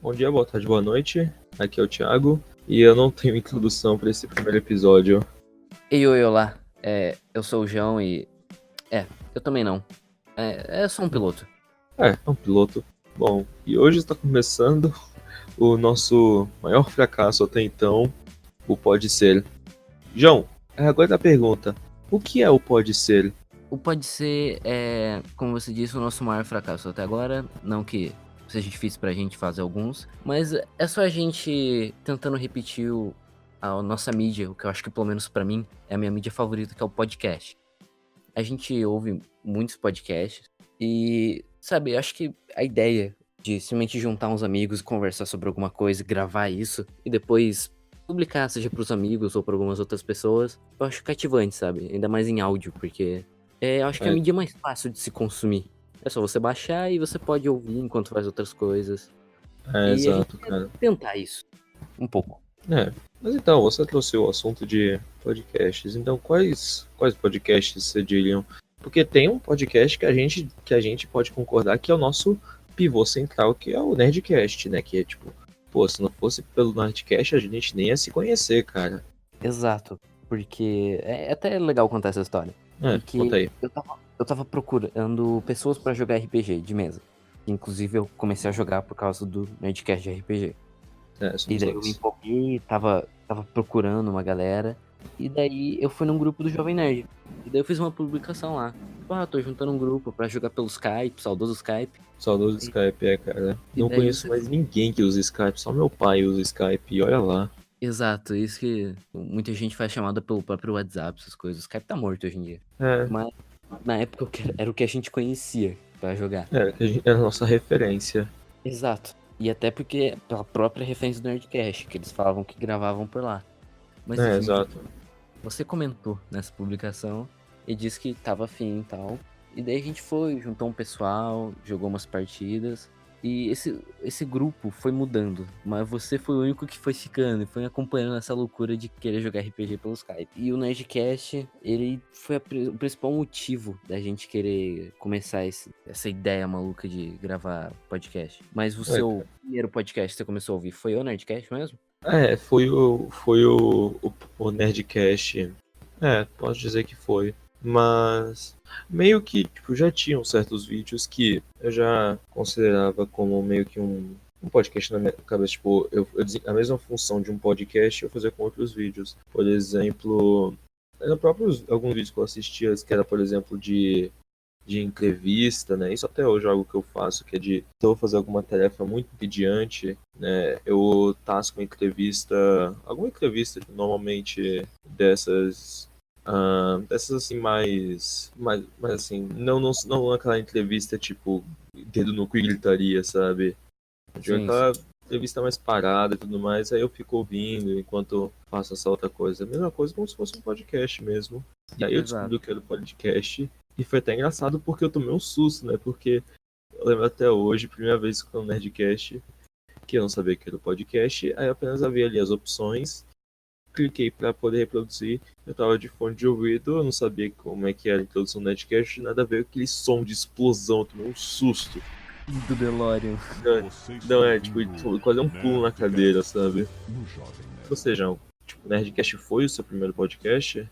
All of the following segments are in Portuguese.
Bom dia, boa tarde, boa noite. Aqui é o Thiago e eu não tenho introdução para esse primeiro episódio. Ei, oi, olá. Eu sou o João e. Eu também não. É só um piloto. É um piloto. Bom, e hoje está começando o nosso maior fracasso até então, o Pode Ser. João, agora a pergunta: o que é o Pode Ser? O pode ser, como você disse, o nosso maior fracasso até agora. Não que seja difícil pra gente fazer alguns, mas é só a gente tentando repetir a nossa mídia, o que eu acho que pelo menos pra mim é a minha mídia favorita, que é o podcast. A gente ouve muitos podcasts e, sabe, acho que a ideia de simplesmente juntar uns amigos e conversar sobre alguma coisa, gravar isso e depois publicar, seja pros amigos ou pra algumas outras pessoas, eu acho cativante, sabe? Ainda mais em áudio, porque eu acho que é a É, mídia mais fácil de se consumir. É só você baixar e você pode ouvir enquanto faz outras coisas. E a gente exato, quer cara. tentar isso, um pouco. É, mas então, você trouxe o assunto de podcasts. Então, quais podcasts você diriam? Porque tem um podcast que a gente pode concordar que é o nosso pivô central, que é o Nerdcast, né? Que é tipo, pô, se não fosse pelo Nerdcast, a gente nem ia se conhecer, cara. Exato, porque é até legal contar essa história. É, Porque conta aí. eu tava procurando pessoas pra jogar RPG de mesa. Inclusive eu comecei a jogar por causa do Nerdcast de RPG. É, E somos daí eu me dois. empolguei, tava procurando uma galera. E daí eu fui num grupo do Jovem Nerd. E daí eu fiz uma publicação lá. Tipo, tô juntando um grupo pra jogar pelo Skype, saudoso Skype. Saudoso E, Skype, cara. e Não daí conheço você. mais ninguém que usa Skype, só meu pai usa Skype, e olha lá. Exato, isso que muita gente faz chamada pelo próprio WhatsApp, essas coisas. O Skype tá morto hoje em dia. É, Mas na época era o que a gente conhecia pra jogar. era a nossa referência. Exato. E até porque pela própria referência do Nerdcast, que eles falavam que gravavam por lá. Mas É, enfim, exato. você comentou nessa publicação e disse que tava afim e tal. E daí a gente foi, juntou um pessoal, jogou umas partidas. E esse grupo foi mudando, mas você foi o único que foi ficando e foi acompanhando essa loucura de querer jogar RPG pelo Skype. E o Nerdcast, ele foi o principal motivo da gente querer começar essa ideia maluca de gravar podcast. Mas o É, seu primeiro podcast que você começou a ouvir foi o Nerdcast mesmo? foi o Nerdcast. É, posso dizer que foi. Mas meio que, tipo, já tinham certos vídeos que eu já considerava como meio que um podcast na minha cabeça. Tipo, a mesma função de um podcast eu fazia com outros vídeos. Por exemplo, eram próprios alguns vídeos que eu assistia, que era, por exemplo, de entrevista, né? Isso até hoje é algo que eu faço, que é de se eu vou fazer alguma tarefa muito entediante, né? Eu tasco uma entrevista, alguma entrevista normalmente dessas, dessas assim mais assim, não aquela entrevista tipo dedo no cu e gritaria, sabe? Eu digo Sim, sim. aquela entrevista mais parada e tudo mais, aí eu fico ouvindo enquanto faço essa outra coisa. A mesma coisa como se fosse um podcast mesmo. E aí eu Exato. descobri o que era o podcast e foi até engraçado porque eu tomei um susto, né? Porque eu lembro até hoje, primeira vez que eu no Nerdcast, que eu não sabia que era o podcast, aí eu apenas abri ali as opções, cliquei para poder reproduzir, eu tava de fone de ouvido, eu não sabia como é que era a introdução do Nerdcast, nada a ver com aquele som de explosão, eu tomei um susto. Do DeLorean. Não, Você está não é, tipo, ouvindo quase um pulo na cadeira, Nerdcast sabe? no Jovem Ou Nerd. seja, tipo, Nerdcast foi o seu primeiro podcast?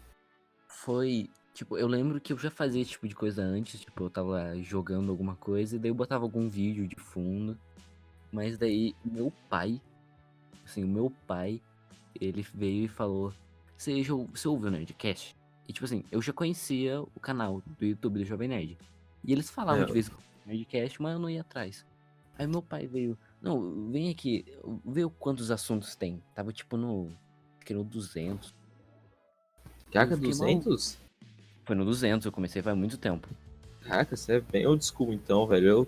Foi, tipo, eu lembro que eu já fazia esse tipo de coisa antes, tipo, eu tava jogando alguma coisa e daí eu botava algum vídeo de fundo, mas daí o meu pai, ele veio e falou, você ouviu o Nerdcast? E tipo assim, eu já conhecia o canal do YouTube do Jovem Nerd, e eles falavam É, de vez em quando do Nerdcast, mas eu não ia atrás. Aí meu pai veio, não, vem aqui, vê quantos assuntos tem, tava tipo acho que no 200, eu Caraca, fiquei maluco. 200? Foi no 200, eu comecei faz muito tempo. Caraca, você é bem old school então, velho.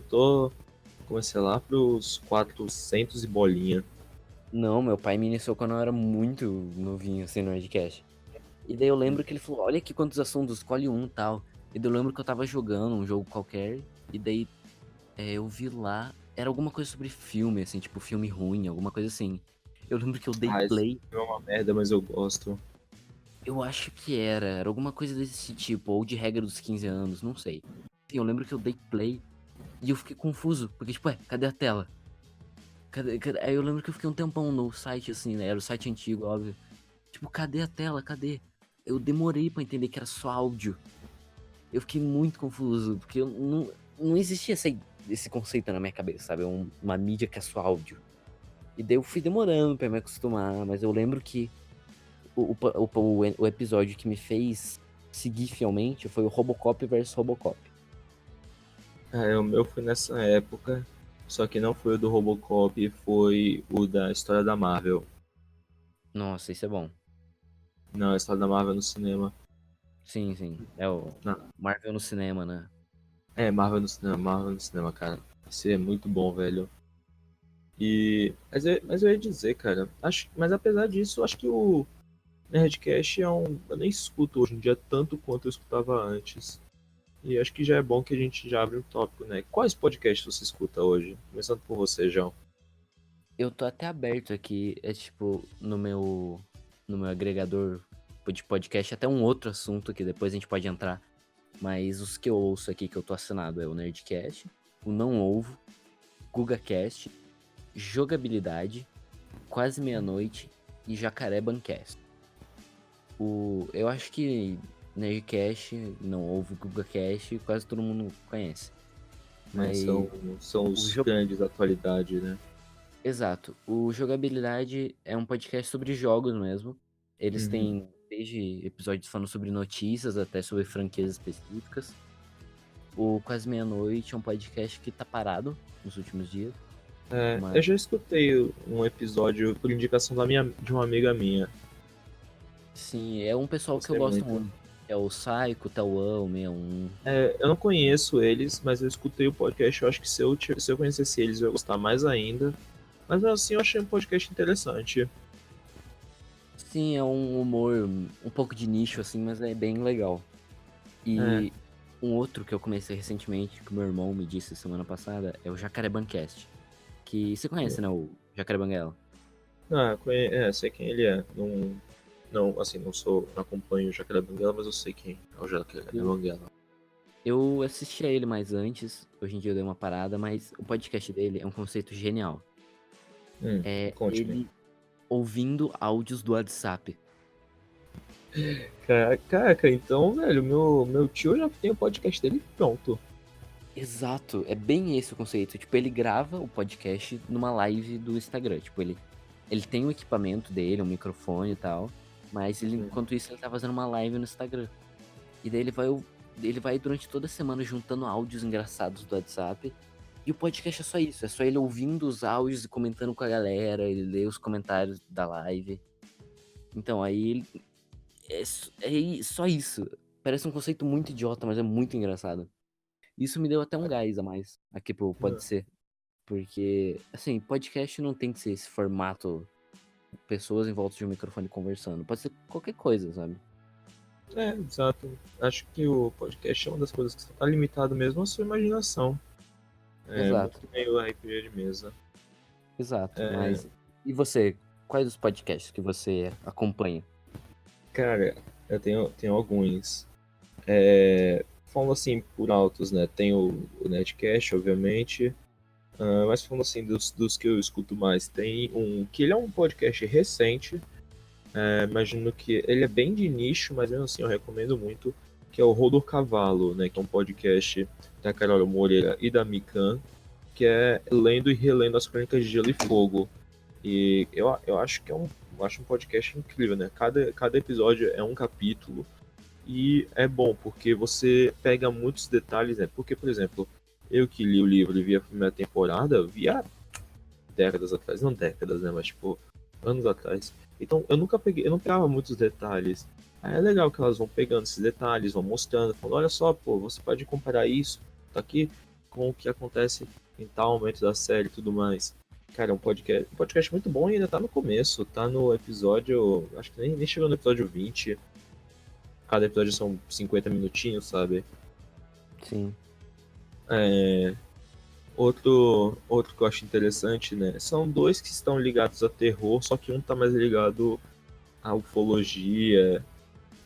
Comecei lá pros 400 e bolinha. Não, meu pai me iniciou quando eu era muito novinho, assim, no Nerdcast. E daí eu lembro que ele falou, olha aqui quantos assuntos, escolhe um e tal. E daí eu lembro que eu tava jogando um jogo qualquer, e daí eu vi lá, era alguma coisa sobre filme, assim, tipo filme ruim, alguma coisa assim. Eu lembro que eu dei Ah, esse play, é uma merda, mas eu gosto. eu acho que era alguma coisa desse tipo, ou de regra dos 15 anos, não sei. Enfim, eu lembro que eu dei play, e eu fiquei confuso, porque tipo, cadê a tela? Cadê? Aí eu lembro que eu fiquei um tempão no site, assim, né? Era o site antigo, óbvio. Tipo, cadê a tela? Cadê? Eu demorei pra entender que era só áudio. Eu fiquei muito confuso, porque não existia esse conceito na minha cabeça, sabe? Uma mídia que é só áudio. E daí eu fui demorando pra me acostumar, mas eu lembro que o episódio que me fez seguir fielmente foi o Robocop versus Robocop. O meu foi nessa época, só que não foi o do Robocop, foi o da história da Marvel. Nossa, isso é bom. Não, a história da Marvel no cinema. Sim, sim. É o Não. Marvel no cinema, né? Marvel no cinema, cara. Isso é muito bom, velho. Mas eu ia dizer, cara, mas apesar disso, acho que o Nerdcast eu nem escuto hoje em dia tanto quanto eu escutava antes. E acho que já é bom que a gente já abre um tópico, né? Quais podcasts você escuta hoje? Começando por você, João. Eu tô até aberto aqui, é tipo, no meu agregador de podcast, até um outro assunto que depois a gente pode entrar. Mas os que eu ouço aqui que eu tô assinado é o Nerdcast, o Não Ovo, GugaCast, Jogabilidade, Quase Meia-Noite e Jacaré Bancast. Eu acho que Nerdcast, Não Ovo, GugaCast, quase todo mundo conhece. Né? Mas São o os jogo. grandes da atualidade, né? Exato. O Jogabilidade é um podcast sobre jogos mesmo. Eles Uhum. têm desde episódios falando sobre notícias até sobre franquias específicas. O Quase Meia-Noite é um podcast que tá parado nos últimos dias, Eu mas já escutei um episódio por indicação de uma amiga minha. sim, é um pessoal que eu Gostei gosto muito. muito. É o Psycho, o Tauan, o 61. Eu não conheço eles, mas eu escutei o podcast. Eu acho que se eu conhecesse eles, eu ia gostar mais ainda. Mas mesmo assim, eu achei um podcast interessante. Sim, é um humor um pouco de nicho, assim, mas é bem legal. É. E um outro que eu comecei recentemente, que o meu irmão me disse semana passada, é o Jacarebancast. Que você conhece, né? O Jacaré Banguela. Sei quem ele é. Não, não, assim, não acompanho o Jacaré Banguela, mas eu sei quem é o Jacaré Eu, Banguela. eu assisti a ele mais antes, hoje em dia eu dei uma parada, mas o podcast dele é um conceito genial. É Conte-me. ele ouvindo áudios do WhatsApp. Caraca, então, velho, meu tio já tem o podcast dele pronto. Exato, é bem esse o conceito. Tipo, ele grava o podcast numa live do Instagram. Tipo, ele tem o equipamento dele, um microfone e tal, mas ele, Hum. enquanto isso ele tá fazendo uma live no Instagram. E daí ele vai durante toda a semana juntando áudios engraçados do WhatsApp. E o podcast é só isso, é só ele ouvindo os áudios e comentando com a galera, ele lê os comentários da live. Então, aí ele. Só isso. Parece um conceito muito idiota, mas é muito engraçado. Isso me deu até um gás a mais aqui pro Pode Ser. Porque, assim, podcast não tem que ser esse formato, pessoas em volta de um microfone conversando. Pode ser qualquer coisa, sabe? Exato. Acho que o podcast é uma das coisas que só tá limitado mesmo à sua imaginação. É muito Exato, que nem o RPG de mesa. exato. É, Mas. E você? Quais os podcasts que você acompanha? cara, eu tenho alguns. Falando assim por altos, né? Tem o Netcast, obviamente. Mas falando assim dos que eu escuto mais, tem um que ele é um podcast recente. Imagino que ele é bem de nicho, mas mesmo assim eu recomendo muito. Que é o Rodo Cavalo, né? Que é um podcast da Carol Moreira e da Mikan, que é lendo e relendo as crônicas de Gelo e Fogo. E eu acho que eu acho um podcast incrível, né? Cada episódio é um capítulo e é bom porque você pega muitos detalhes, né? Porque, por exemplo, eu que li o livro e vi a primeira temporada, vi há décadas atrás, não décadas, né? Mas tipo, anos atrás. Então eu não pegava muitos detalhes. Aí é legal que elas vão pegando esses detalhes, vão mostrando, falando, olha só, pô, você pode comparar isso tá aqui com o que acontece em tal momento da série e tudo mais. Cara, é um podcast muito bom e ainda tá no começo, tá no episódio, acho que nem chegou no episódio 20. Cada episódio são 50 minutinhos, sabe? Sim. É, outro que eu acho interessante, né? São dois que estão ligados a terror, só que um tá mais ligado à ufologia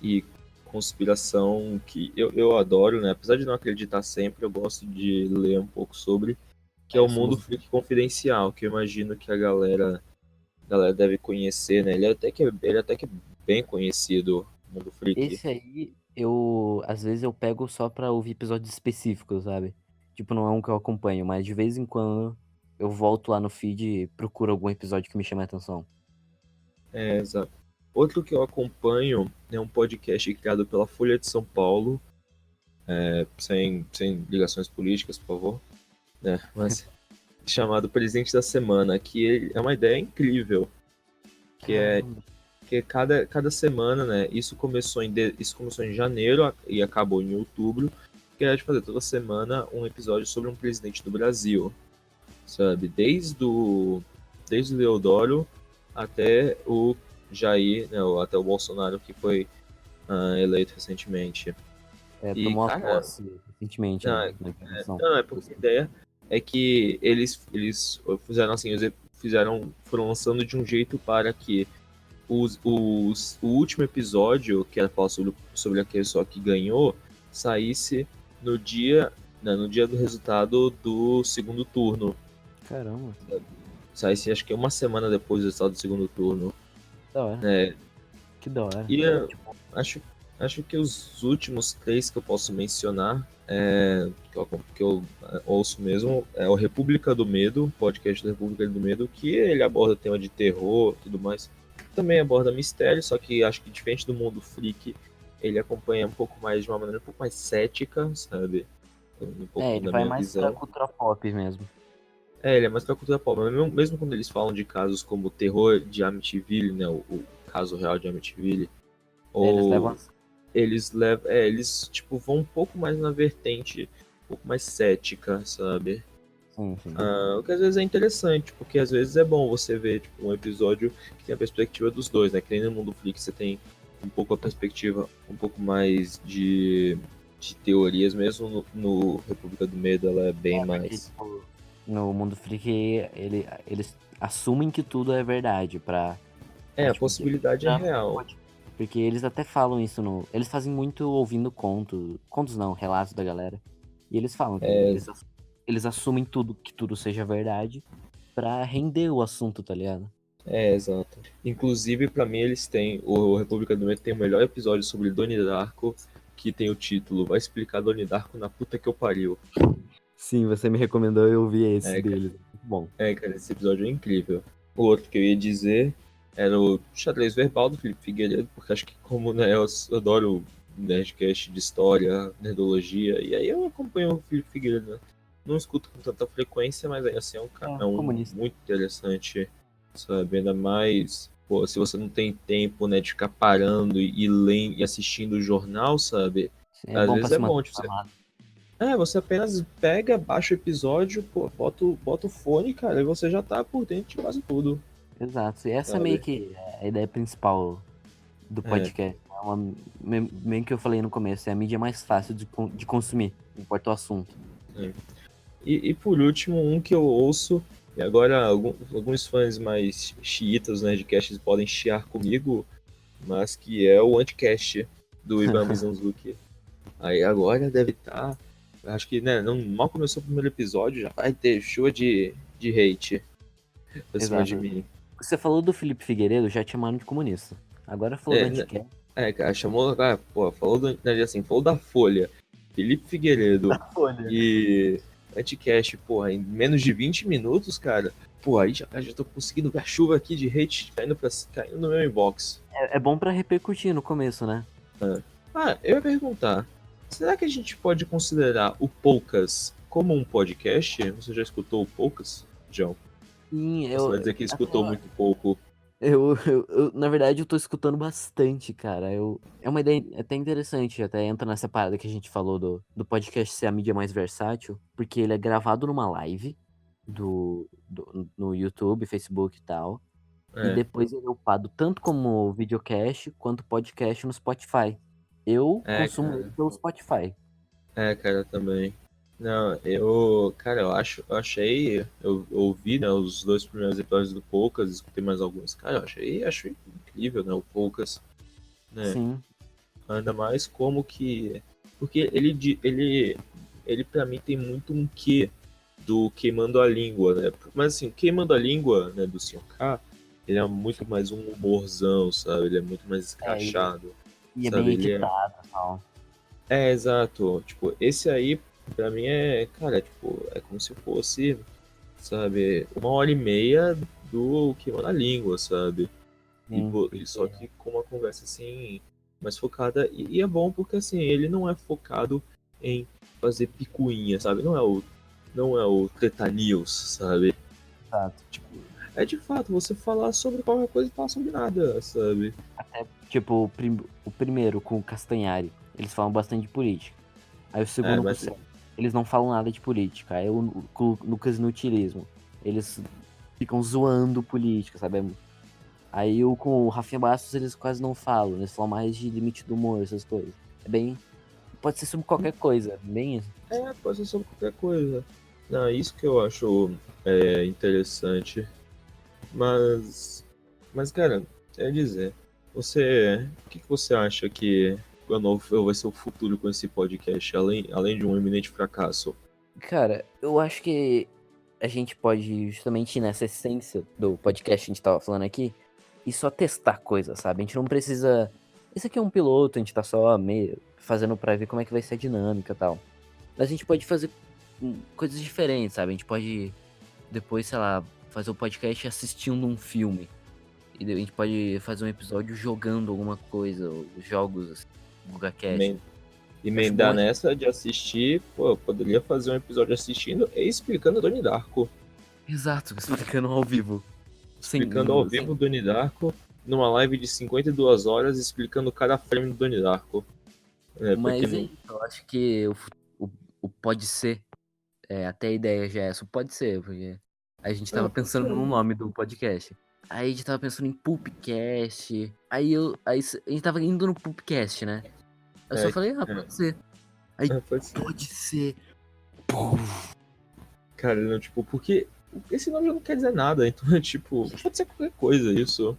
e conspiração, que eu adoro, né? Apesar de não acreditar sempre, eu gosto de ler um pouco sobre. que é o Mundo somos... Freak Confidencial, que eu imagino que a galera deve conhecer, né? Ele até que é bem conhecido, o Mundo Freak. Esse aí, às vezes eu pego só pra ouvir episódios específicos, sabe? Tipo, não é um que eu acompanho, mas de vez em quando eu volto lá no feed e procuro algum episódio que me chame a atenção. É, exato. Outro que eu acompanho é um podcast criado pela Folha de São Paulo, sem ligações políticas, por favor, né? Mas chamado Presidente da Semana, é uma ideia incrível, que é Caramba. que cada semana, né? Isso começou em janeiro e acabou em outubro, que era de fazer toda semana um episódio sobre um presidente do Brasil, sabe? Desde o Deodoro até o Jair, né? Até o Bolsonaro que foi eleito recentemente. E, Tomou a cara, posse recentemente, não, né? Na eleição. não, é porque a ideia é que eles fizeram assim, foram lançando de um jeito para que o último episódio, que era falar sobre aquele só que ganhou, saísse no dia, né, no dia do resultado do segundo turno. Caramba, Saísse acho que uma semana depois do resultado do segundo turno. da hora. Né? Que da hora. E Tipo, acho que os últimos três que eu posso mencionar, que eu ouço mesmo, é o República do Medo, o podcast da República do Medo, que ele aborda tema de terror e tudo mais. Também aborda mistério, só que acho que diferente do Mundo Freak, ele acompanha um pouco mais, de uma maneira um pouco mais cética, sabe? Um pouquinho ele da vai minha mais pra visão. cultura pop mesmo. Ele é mais pra cultura pop, mas mesmo quando eles falam de casos como o terror de Amityville, né, o caso real de Amityville, Eles levam ou eles tipo vão um pouco mais na vertente um pouco mais cética, sabe? Sim, sim. O que às vezes é interessante, porque às vezes é bom você ver tipo, um episódio que tem a perspectiva dos dois, né? Que nem no Mundo Flix você tem um pouco a perspectiva um pouco mais de teorias, mesmo no República do Medo ela é bem Porque, mais. tipo, no mundo freak, eles assumem que tudo é verdade A tipo, possibilidade é real. porque eles até falam isso no. Eles fazem muito ouvindo contos. Contos não, relatos da galera. E eles falam que É, eles assumem tudo, que tudo seja verdade, pra render o assunto, tá ligado? exato. Inclusive, pra mim, o República do Medo tem o melhor episódio sobre Donnie Darko, que tem o título Vai explicar Donnie Darko na puta que eu pariu. Sim, você me recomendou, eu vi esse É, cara, deles. Muito bom. cara, esse episódio é incrível. O outro que eu ia dizer era o Xadrez Verbal do Felipe Figueiredo, porque acho que como, né, eu adoro Nerdcast de história, nerdologia, e aí eu acompanho o Felipe Figueiredo, né? Não escuto com tanta frequência, mas aí assim, é um Comunista. muito interessante, sabe? Ainda mais, pô, se você não tem tempo, né, de ficar parando e lendo e assistindo o jornal, sabe? É Às bom pra vezes é se manter bom, tipo, informado. você apenas pega, baixa o episódio, pô, bota o fone, cara, e você já tá por dentro de quase tudo, Exato. E essa é meio sabe? que a ideia principal do É. podcast. Meio que eu falei no começo, é a mídia mais fácil de consumir, não importa o assunto. É. E por último, um que eu ouço, e agora alguns fãs mais xiitas, né, de casts podem chiar comigo, mas que é o Anticast do Ivan Mizanzuki. Aí agora deve estar. Acho que, né, não, mal começou o primeiro episódio, já vai ter chuva de hate pra cima de Exato. mim. Você falou do Felipe Figueiredo, já te chamaram de comunista. Agora falou do É, Anticast. cara, chamou, cara, pô, falou da Folha, Felipe Figueiredo Olha. e Anticast, porra, em menos de 20 minutos, cara, pô, aí já tô conseguindo ver a chuva aqui de hate caindo no meu inbox. É bom pra repercutir no começo, né? Eu ia perguntar, será que a gente pode considerar o Poucas como um podcast? Você já escutou o Poucas, John? Sim, Você vai dizer que escutou muito pouco. na verdade, eu tô escutando bastante, cara. É uma ideia até interessante, até entra nessa parada que a gente falou do podcast ser a mídia mais versátil, porque ele é gravado numa live no YouTube, Facebook e tal, e É, depois ele é upado tanto como videocast quanto podcast no Spotify. Eu consumo ele cara. pelo Spotify. Cara, também. Não, cara, eu achei, eu ouvi, né, os dois primeiros episódios do Poucas, escutei mais alguns, cara, achei incrível, né, o Poucas, né, Sim, ainda mais como que, porque ele pra mim tem muito um quê do Queimando a Língua, né? Mas assim, Queimando a Língua, né, do Sr. K, ele é muito mais um humorzão, sabe? Ele é muito mais É, escrachado, e é bem sabe? editado e tal. Exato. Tipo, esse aí, pra mim, cara, tipo, é como se fosse, sabe, 1h30 do Queimando a Língua, sabe? Sim, E só porque que com uma conversa assim, mais focada. E é bom porque assim, ele não é focado em fazer picuinha, sabe? Não é o Treta News, sabe? exato. Tipo, é de fato você falar sobre qualquer coisa e falar sobre nada, sabe? Até, tipo, o primeiro com o Castanhari, eles falam bastante de política. Aí o É, segundo com o mas Sérgio, eles não falam nada de política. Aí com o Lucas Inutilismo, eles ficam zoando política, sabe? Aí com o Rafinha Bastos eles quase não falam, eles falam mais de limite do humor, essas coisas. É bem. Pode ser sobre qualquer coisa, bem isso. pode ser sobre qualquer coisa. Não, isso que eu acho interessante. Mas cara, é dizer, o que você acha que vai ser o futuro com esse podcast, além de um eminente fracasso? Cara, eu acho que a gente pode justamente ir nessa essência do podcast que a gente tava falando aqui e só testar coisas, sabe? A gente não precisa. Esse aqui é um piloto, a gente tá só meio fazendo pra ver como é que vai ser a dinâmica e tal. Mas a gente pode fazer coisas diferentes, sabe? A gente pode depois, sei lá, fazer o podcast assistindo um filme. E a gente pode fazer um episódio jogando alguma coisa, ou jogos, assim, Guga Cash. Emen- Eu acho bom Emendar a gente. nessa de assistir, pô, eu poderia fazer um episódio assistindo e explicando Donnie Darko. Exato, explicando ao vivo. Explicando ao Sem. vivo Donnie Darko, numa live de 52 horas, explicando cada frame do Donnie Darko. Porque Mas é não. isso, eu acho que o, o pode ser, até a ideia já é essa, o pode ser, porque a gente tava Pode pensando ser. no nome do podcast. Aí a gente tava pensando em Pulpcast. A gente tava indo no Pulpcast, né? Eu só É, falei, é, pode ser. Aí, pode ser. pode ser. Cara, não, tipo, porque esse nome já não quer dizer nada, então é tipo, pode ser qualquer coisa isso.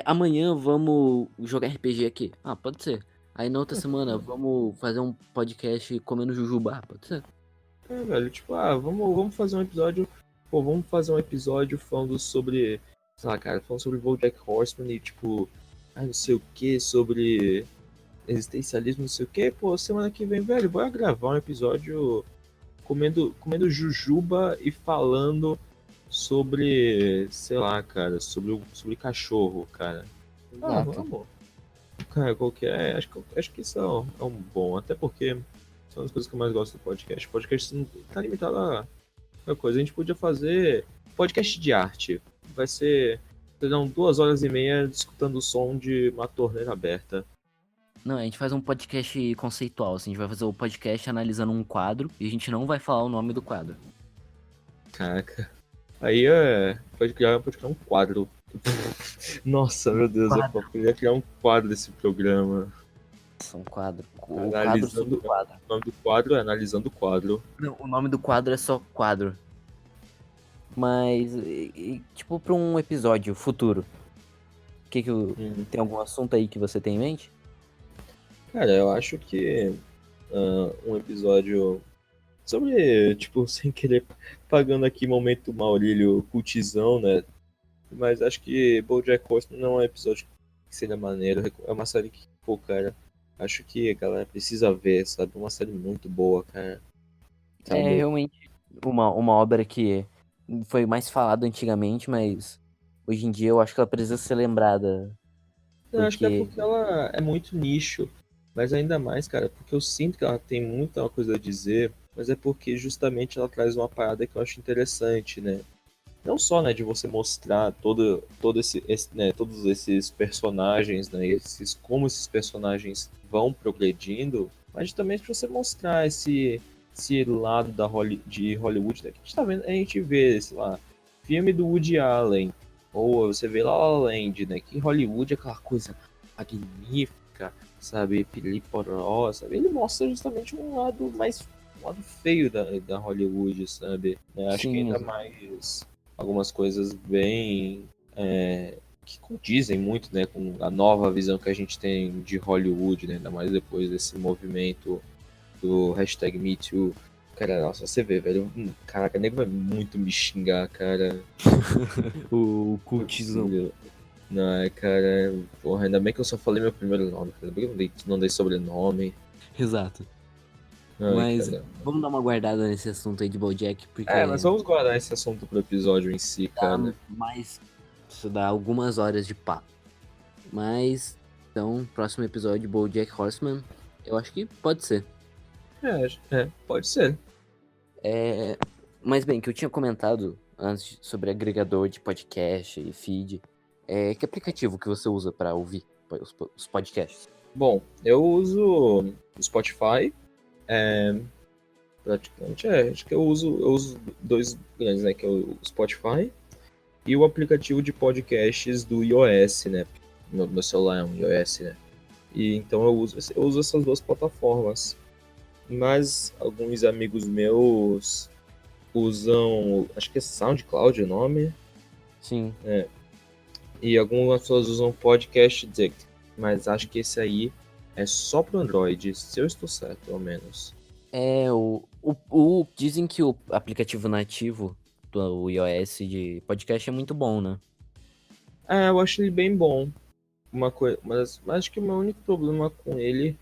Amanhã vamos jogar RPG aqui. Ah, pode ser. Aí na outra semana vamos fazer um podcast comendo jujubá, pode ser. Velho, tipo, vamos fazer um episódio. Pô, vamos fazer um episódio falando sobre. Sei lá, cara, falando sobre BoJack Horseman e tipo. Não sei o que, sobre existencialismo, não sei o que. Pô, semana que vem, velho, bora gravar um episódio comendo jujuba e falando sobre. Sei lá, cara, sobre cachorro, cara. Exato. Vamos. Cara, acho que isso é um bom, até porque são as coisas que eu mais gosto do podcast. O podcast não tá limitado a coisa. A gente podia fazer podcast de arte. Vai ser, serão 2 horas e meia escutando o som de uma torneira aberta. Não, a gente faz um podcast conceitual, assim, a gente vai fazer o podcast analisando um quadro e a gente não vai falar o nome do quadro. Caraca. Aí pode criar um quadro. Nossa, meu Deus, eu Quadro. poderia criar um quadro desse programa. Um quadro. O quadro sobre Analisando. o quadro. O nome do quadro é Analisando o Quadro. Não, o nome do quadro é só quadro. Mas, tipo, pra um episódio futuro, Hum. tem algum assunto aí que você tem em mente? Cara, eu acho que um episódio sobre, tipo, sem querer, pagando aqui momento Maurílio cultizão, né? Mas acho que BoJack Horseman não é um episódio que seria maneiro. É uma série que, pô, cara, acho que a galera precisa ver, sabe? Uma série muito boa, cara. É Sabe? realmente uma obra que foi mais falada antigamente, mas hoje em dia eu acho que ela precisa ser lembrada. Eu acho que é Porque porque ela é muito nicho. Mas ainda mais, cara, porque eu sinto que ela tem muita coisa a dizer, mas é porque justamente ela traz uma parada que eu acho interessante, né? Não só, né, de você mostrar todo né, todos esses personagens, né, como esses personagens vão progredindo, mas também de você mostrar esse lado de Hollywood, né, que a gente tá vendo, a gente vê, sei lá, filme do Woody Allen, ou você vê La La Land, né, que Hollywood é aquela coisa magnífica, sabe, Poró, sabe, ele mostra justamente um lado feio da Hollywood, sabe, né, acho que sim, ainda mais algumas coisas bem que condizem muito, né, com a nova visão que a gente tem de Hollywood, né, ainda mais depois desse movimento do hashtag MeToo. Cara, nossa, você vê, velho. Caraca, o nego vai muito me xingar, cara. O Não é cultizão. possível. Não, cara. Porra, ainda bem que eu só falei meu primeiro nome, cara. Ainda bem que eu não dei sobrenome. Exato. Ai, Mas cara. vamos dar uma guardada nesse assunto aí de BoJack, É, mas porque vamos guardar esse assunto pro episódio em si, dá cara. mais. Isso dá algumas horas de papo. Mas, então, próximo episódio, BoJack Horseman, eu acho que pode ser. Pode ser. É... Mas bem, que eu tinha comentado antes sobre agregador de podcast e feed. Que aplicativo que você usa para ouvir os podcasts? Bom, eu uso o Spotify. Praticamente acho que eu uso dois grandes, né? Que é o Spotify e o aplicativo de podcasts do iOS, né? Meu celular é um iOS, né? E então eu uso essas duas plataformas. Mas alguns amigos meus usam, acho que é SoundCloud o nome, Sim. e algumas pessoas usam Podcast Addict, mas acho que esse aí é só pro Android, se eu estou certo, pelo menos. Dizem que o aplicativo nativo do iOS de podcast é muito bom, né? Eu acho ele bem bom. Uma coisa, mas acho que o meu único problema com ele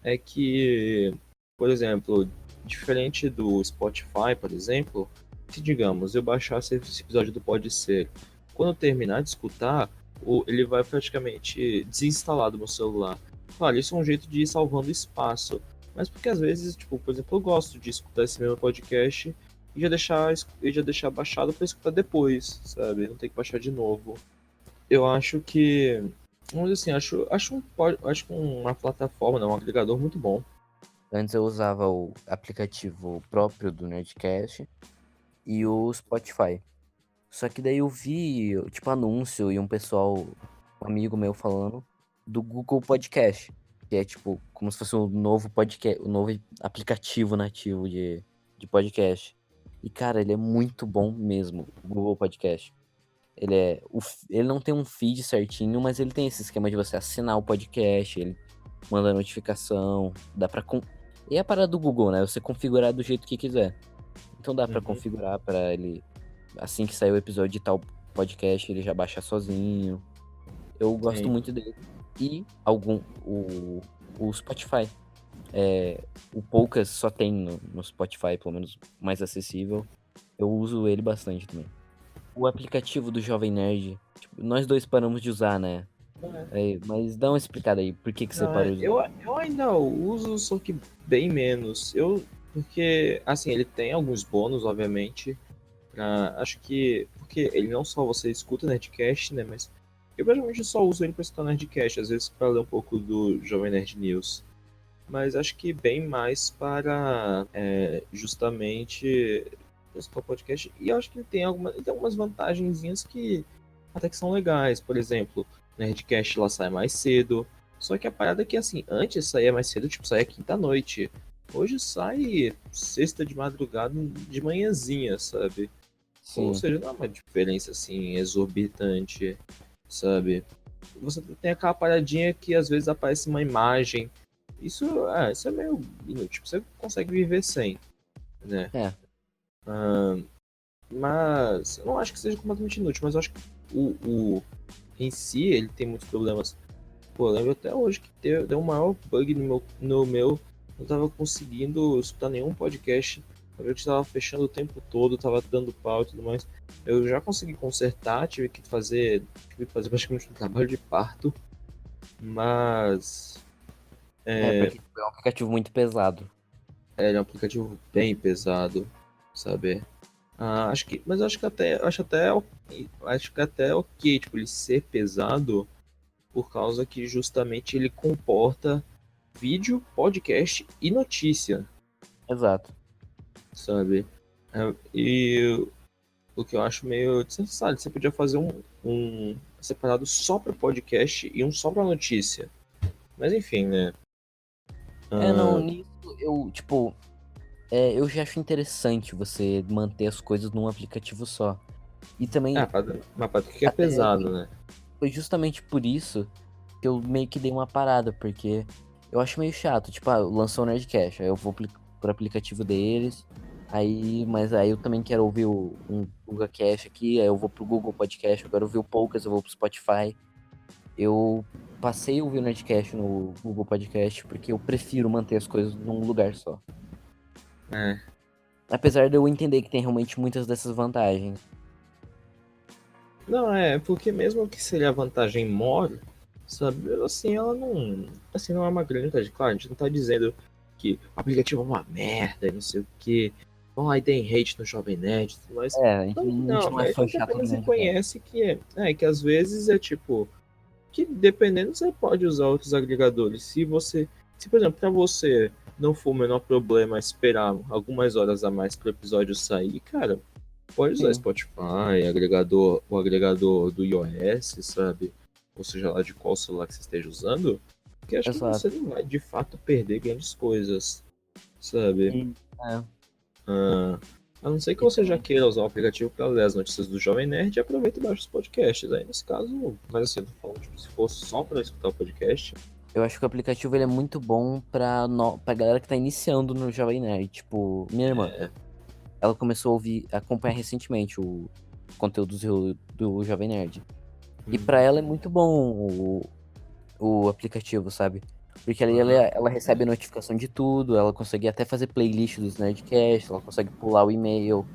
é que, por exemplo, diferente do Spotify, por exemplo, se digamos eu baixasse esse episódio do Pode Ser, quando eu terminar de escutar, ele vai praticamente desinstalar do meu celular. Claro, isso é um jeito de ir salvando espaço, mas porque às vezes, tipo, por exemplo, eu gosto de escutar esse mesmo podcast e já deixar baixado para escutar depois, sabe? Não tem que baixar de novo. Eu acho que, vamos dizer assim, acho uma plataforma, né, um agregador muito bom. Antes eu usava o aplicativo próprio do Nerdcast e o Spotify. Só que daí eu vi, tipo, anúncio e um pessoal, um amigo meu falando do Google Podcast, que é tipo como se fosse um novo podcast, um novo aplicativo nativo de podcast. E cara, ele é muito bom mesmo, o Google Podcast. Ele não tem um feed certinho, mas ele tem esse esquema de você assinar o podcast, ele manda notificação, dá pra. E é a parada do Google, né? Você configurar do jeito que quiser. Então dá pra Uhum. configurar pra ele, assim que sair o episódio de tal podcast, ele já baixa sozinho. Eu gosto Sim. muito dele. E o Spotify. O Poucas só tem no Spotify, pelo menos mais acessível. Eu uso ele bastante também. O aplicativo do Jovem Nerd, tipo, nós dois paramos de usar, né? Mas dá uma explicada aí, por que você Não, parou de usar? eu ainda uso, só que bem menos. Porque, assim, ele tem alguns bônus, obviamente. Acho que, porque ele não só você escuta Nerdcast, né, mas eu praticamente só uso ele para escutar Nerdcast, às vezes para ler um pouco do Jovem Nerd News. Mas acho que bem mais para justamente escutar podcast. E eu acho que ele tem algumas vantagenzinhas que até que são legais. Por exemplo, o Nerdcast lá sai mais cedo. Só que a parada é que, assim, antes saía mais cedo, tipo, saía quinta-noite. Hoje sai sexta de madrugada de manhãzinha, sabe? Ou Sim. seja, não é uma diferença, assim, exorbitante, sabe? Você tem aquela paradinha que às vezes aparece uma imagem. Isso é meio inútil. Você consegue viver sem, né? É. Mas eu não acho que seja completamente inútil, mas eu acho que em si ele tem muitos problemas. Pô, eu lembro até hoje que deu um maior bug no meu. Não tava conseguindo escutar nenhum podcast. Eu estava fechando o tempo todo, tava dando pau e tudo mais. Eu já consegui consertar, tive que fazer praticamente um trabalho de parto, mas Porque é um aplicativo muito pesado. ele é um aplicativo bem pesado, sabe? Mas acho que até ok, tipo, ele ser pesado por causa que justamente ele comporta vídeo, podcast e notícia, Exato. sabe? E o que eu acho meio desnecessário, você podia fazer um separado só para podcast e um só para notícia. Mas enfim, né? Não, Ah, nisso eu, tipo, eu já acho interessante você manter as coisas num aplicativo só. E também, mas para que é até pesado, né? foi justamente por isso que eu meio que dei uma parada, porque eu acho meio chato. Tipo, lançou o Nerdcast, aí eu vou por aplicativo deles. Mas aí eu também quero ouvir um Google Cast aqui, aí eu vou pro Google Podcast, eu quero ouvir o Poucas, eu vou pro Spotify. Eu passei a ouvir o Nerdcast no Google Podcast porque eu prefiro manter as coisas num lugar só. É. Apesar de eu entender que tem realmente muitas dessas vantagens. Não, porque mesmo que seja a vantagem mora, sabe, assim, ela não. Assim, não é uma grande vantagem. Claro, a gente não tá dizendo que o aplicativo é uma merda e não sei o quê. Bom, aí tem hate no Jovem Nerd e tudo mais. É, a gente Não, não é a fã gente chato do apenas Nerdcast. reconhece que às vezes é tipo. Que dependendo, você pode usar outros agregadores. Se por exemplo, para você não for o menor problema esperar algumas horas a mais para o episódio sair, cara, pode usar Sim, Spotify, o agregador do iOS, sabe? Ou seja lá de qual celular que você esteja usando, porque acho que você exato. não vai de fato perder grandes coisas, sabe? Sim, é. Ah, a não ser que E você já também, queira usar o aplicativo para ler as notícias do Jovem Nerd, aproveita e baixa os podcasts. Aí nesse caso, mas assim, eu tô falando, tipo, se for só para escutar o podcast, eu acho que o aplicativo ele é muito bom pra galera que tá iniciando no Jovem Nerd. Tipo, minha irmã, ela começou a acompanhar recentemente o conteúdo do Jovem Nerd. E pra ela é muito bom o aplicativo, sabe? Porque ali aham, ela recebe notificação de tudo, ela consegue até fazer playlist dos Nerdcast, ela consegue pular o e-mail.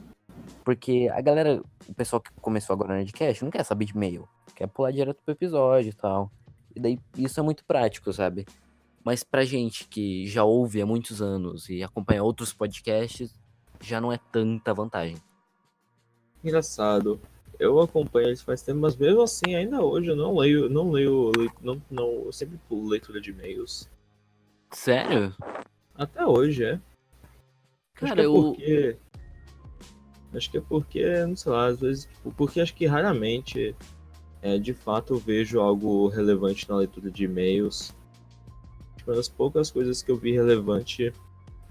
Porque a galera, o pessoal que começou agora no Nerdcast não quer saber de e-mail, quer pular direto pro episódio e tal. E daí isso é muito prático, sabe? Mas pra gente que já ouve há muitos anos e acompanha outros podcasts, já não é tanta vantagem. engraçado. Eu acompanho eles faz tempo, mas mesmo assim, ainda hoje eu não, eu sempre pulo leitura de e-mails. Sério? Até hoje, é. Acho que Cara, é eu. porque, acho que é porque, não sei lá, às vezes, tipo, porque acho que raramente, de fato, eu vejo algo relevante na leitura de e-mails. Tipo, uma das poucas coisas que eu vi relevante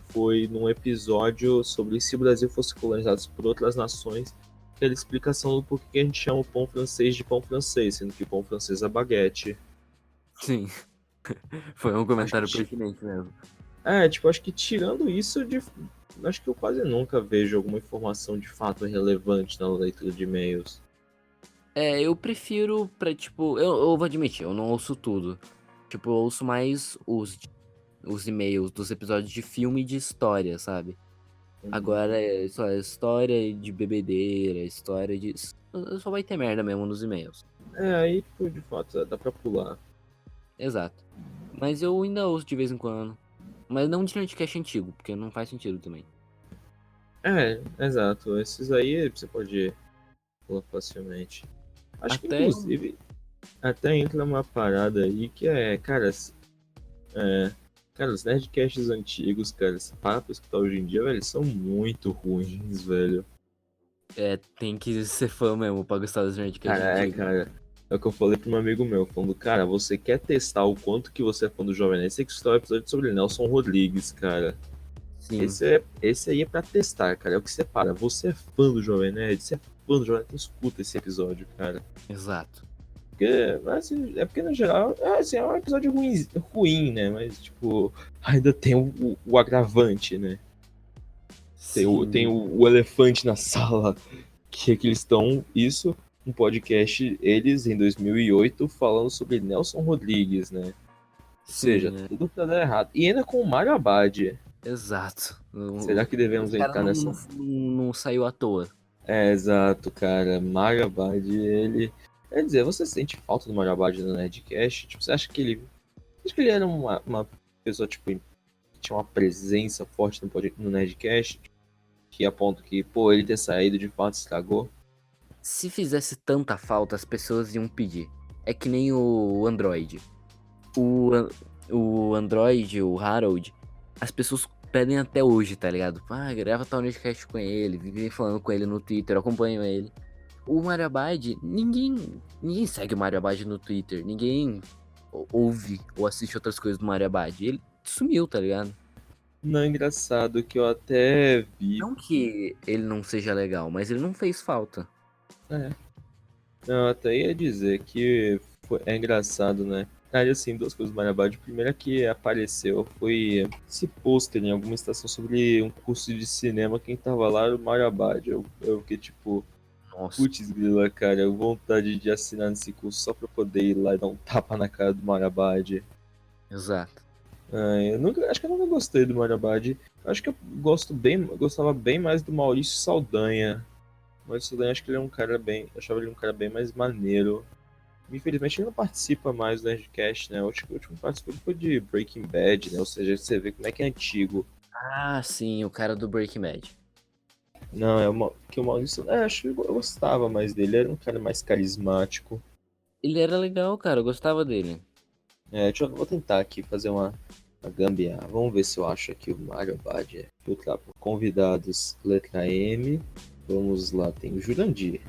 foi num episódio sobre se o Brasil fosse colonizado por outras nações, que era a explicação do porquê que a gente chama o pão francês de pão francês, sendo que pão francês é baguete. Sim, foi um Acho comentário que, pertinente mesmo. tipo, acho que tirando isso, acho que eu quase nunca vejo alguma informação de fato relevante na leitura de e-mails. É, eu prefiro pra, tipo, eu vou admitir, eu não ouço tudo. Tipo, eu ouço mais os e-mails dos episódios de filme e de história, sabe? Uhum. Agora é só história de bebedeira, história de. Só vai ter merda mesmo nos e-mails. Aí, tipo, de fato, dá pra pular. Exato. Mas eu ainda ouço de vez em quando. Mas não de Nerdcast antigo, porque não faz sentido também. Exato. Esses aí você pode pular facilmente. Acho que, Até. inclusive, até entra uma parada aí que é, cara, os Nerdcasts antigos, cara, se para pra escutar hoje em dia, velho, são muito ruins, velho. Tem que ser fã mesmo pra gostar dos Nerdcast antigos. Cara, é o que eu falei pra um amigo meu, falando, cara, você quer testar o quanto que você é fã do Jovem Nerd, você tem que escutar o episódio sobre Nelson Rodrigues, cara. Sim, Esse aí é pra testar, cara, é o que separa. Você é fã do Jovem Nerd, você é fã do Jovem Nerd, então escuta esse episódio, cara. exato. Porque, assim, porque no geral, assim, é um episódio ruim, né? Mas, tipo, ainda tem o agravante, né? Tem Sim, o elefante na sala, que é que eles estão, isso, um podcast, eles em 2008, falando sobre Nelson Rodrigues, né? Ou seja, sim, tudo pra dar errado. E ainda com o Mário Abad. exato. Será que devemos Esse cara entrar nessa? não saiu à toa. Exato, cara. Mário Abad, ele. Quer dizer, você sente falta do Mário Abad no Nerdcast? Tipo, você acha que ele. Acho que ele era uma pessoa, tipo, que tinha uma presença forte no Nerdcast, que a ponto que, pô, ele ter saído de fato estragou. Se fizesse tanta falta, as pessoas iam pedir. É que nem o Android. O, An- o Android, o Harold, as pessoas pedem até hoje, tá ligado? Ah, grava tal Nerdcast com ele, vive falando com ele no Twitter, eu acompanho ele. O Mario Abad, ninguém segue o Mario Abad no Twitter, ninguém ouve ou assiste outras coisas do Mario Abad. Ele sumiu, tá ligado? Não, é engraçado que eu até vi. Não que ele não seja legal, mas ele não fez falta. É, não, eu até ia dizer que é engraçado, né? Aí, assim, duas coisas do Mario Abad. O primeiro é que apareceu, foi esse pôster em alguma estação sobre um curso de cinema. Quem tava lá era o Mario Abad. Eu fiquei tipo, Nossa, putz, grila, cara, vontade de assinar nesse curso só pra poder ir lá e dar um tapa na cara do Mario Abad. exato. Eu nunca, acho que eu nunca gostei do Mario Abad. Acho que eu gostava bem mais do Maurício Saldanha. Maurício Saldanha, acho que ele é um cara bem, eu achava ele um cara bem mais maneiro. Infelizmente ele não participa mais do Nerdcast, né? O último que participou foi de Breaking Bad, né? Ou seja, você vê como é que é antigo. Ah, sim, o cara do Breaking Bad. Não, que o Maurício, acho que eu gostava mais dele, era um cara mais carismático. Ele era legal, cara, eu gostava dele. Vou tentar aqui fazer uma gambiarra. Vamos ver se eu acho aqui o Mario Abad. Filtrar por convidados, letra M. Vamos lá, tem o Jurandir.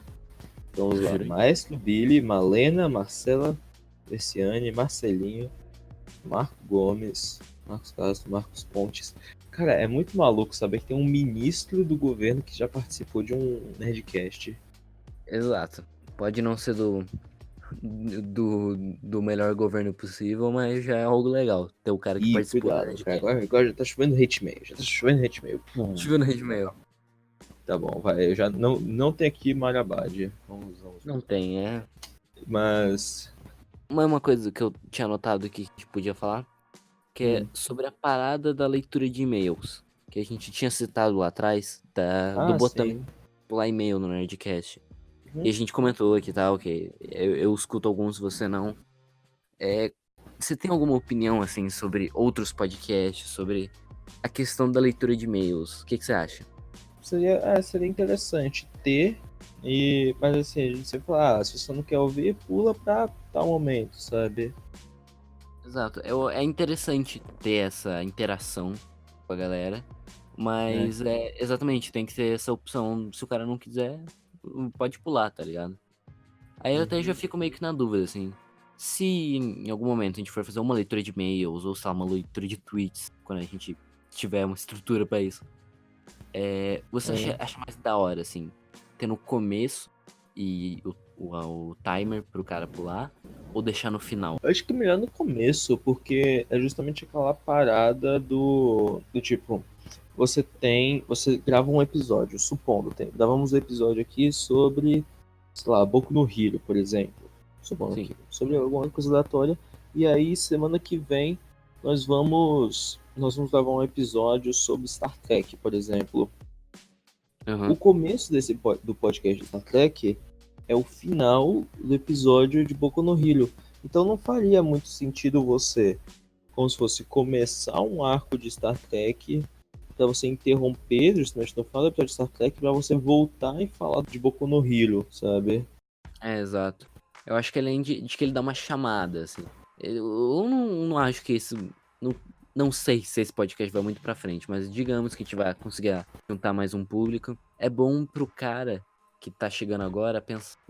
Vamos lá, Juro. Maestro Billy, Malena, Marcela, Luciane, Marcelinho, Marco Gomes, Marcos Castro, Marcos Pontes. Cara, é muito maluco saber que tem um ministro do governo que já participou de um Nerdcast. Exato. Pode não ser do melhor governo possível, mas já é algo legal. Ter o cara que Ih, participou do cuidado, cara. Nerdcast. Agora já tá chovendo hate mail. Já tá chovendo hate mail. Deixa eu ver no Redmail. Tá bom, vai. Eu já não tem aqui Marabad. Vamos. Não tem, é. Mas. Mas uma coisa que eu tinha anotado aqui que a gente podia falar, que é hum. sobre a parada da leitura de e-mails. Que a gente tinha citado lá atrás, do Ah, botão sim. pular e-mail no Nerdcast. E a Uhum. gente comentou aqui, tá, ok. Eu escuto alguns, você não. Você tem alguma opinião, assim, sobre outros podcasts, sobre a questão da leitura de e-mails? O que você acha? Seria interessante ter. Mas assim, a gente sempre fala, se você não quer ouvir, pula pra tal momento, sabe? Exato. É interessante ter essa interação com a galera, É. mas exatamente, tem que ter essa opção. Se o cara não quiser, pode pular, tá ligado? Aí eu até já Uhum. fico meio que na dúvida, assim. Se em algum momento a gente for fazer uma leitura de e-mails, ou sei lá, uma leitura de tweets, quando a gente tiver uma estrutura pra isso, você É. acha mais da hora, assim, ter no começo e o timer pro cara pular, ou deixar no final? Eu acho que melhor no começo, porque é justamente aquela parada do tipo, você grava um episódio, supondo, gravamos um episódio aqui sobre, sei lá, Boku no Hero, por exemplo, supondo Sim. aqui, sobre alguma coisa aleatória, e aí semana que vem nós vamos gravar um episódio sobre Star Trek, por exemplo. O Aham. começo do podcast de Star Trek é o final do episódio de Boku no Hero. Então não faria muito sentido você, como se fosse começar um arco de Star Trek para você interromper justamente no final do episódio de Star Trek para você voltar e falar de Boku no Hero, sabe? Exato. Eu acho que além de que ele dá uma chamada, assim. Eu não acho que isso. Não, não sei se esse podcast vai muito pra frente, mas digamos que a gente vai conseguir juntar mais um público. É bom pro cara que tá chegando agora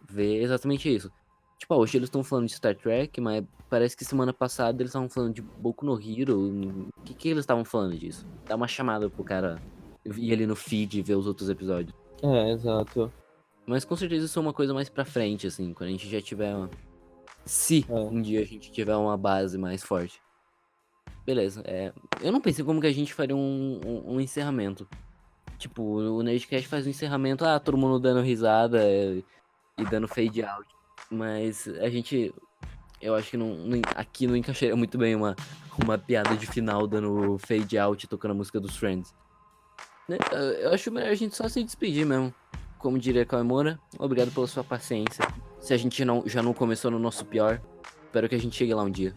ver exatamente isso. Tipo, hoje eles estão falando de Star Trek, mas parece que semana passada eles estavam falando de Boku no Hero. O que eles estavam falando disso? Dá uma chamada pro cara ir ali no feed e ver os outros episódios. Exato. Mas com certeza isso é uma coisa mais pra frente, assim, quando a gente já tiver Se É. um dia a gente tiver uma base mais forte. Beleza, eu não pensei como que a gente faria um encerramento. Tipo, o Nerdcast faz um encerramento, todo mundo dando risada e dando fade out. Mas a gente, eu acho que aqui não encaixaria muito bem uma piada de final dando fade out tocando a música dos Friends. Né? Eu acho melhor a gente só se despedir mesmo. Como diria Kawamura, obrigado pela sua paciência. Se a gente já não começou no nosso pior, espero que a gente chegue lá um dia.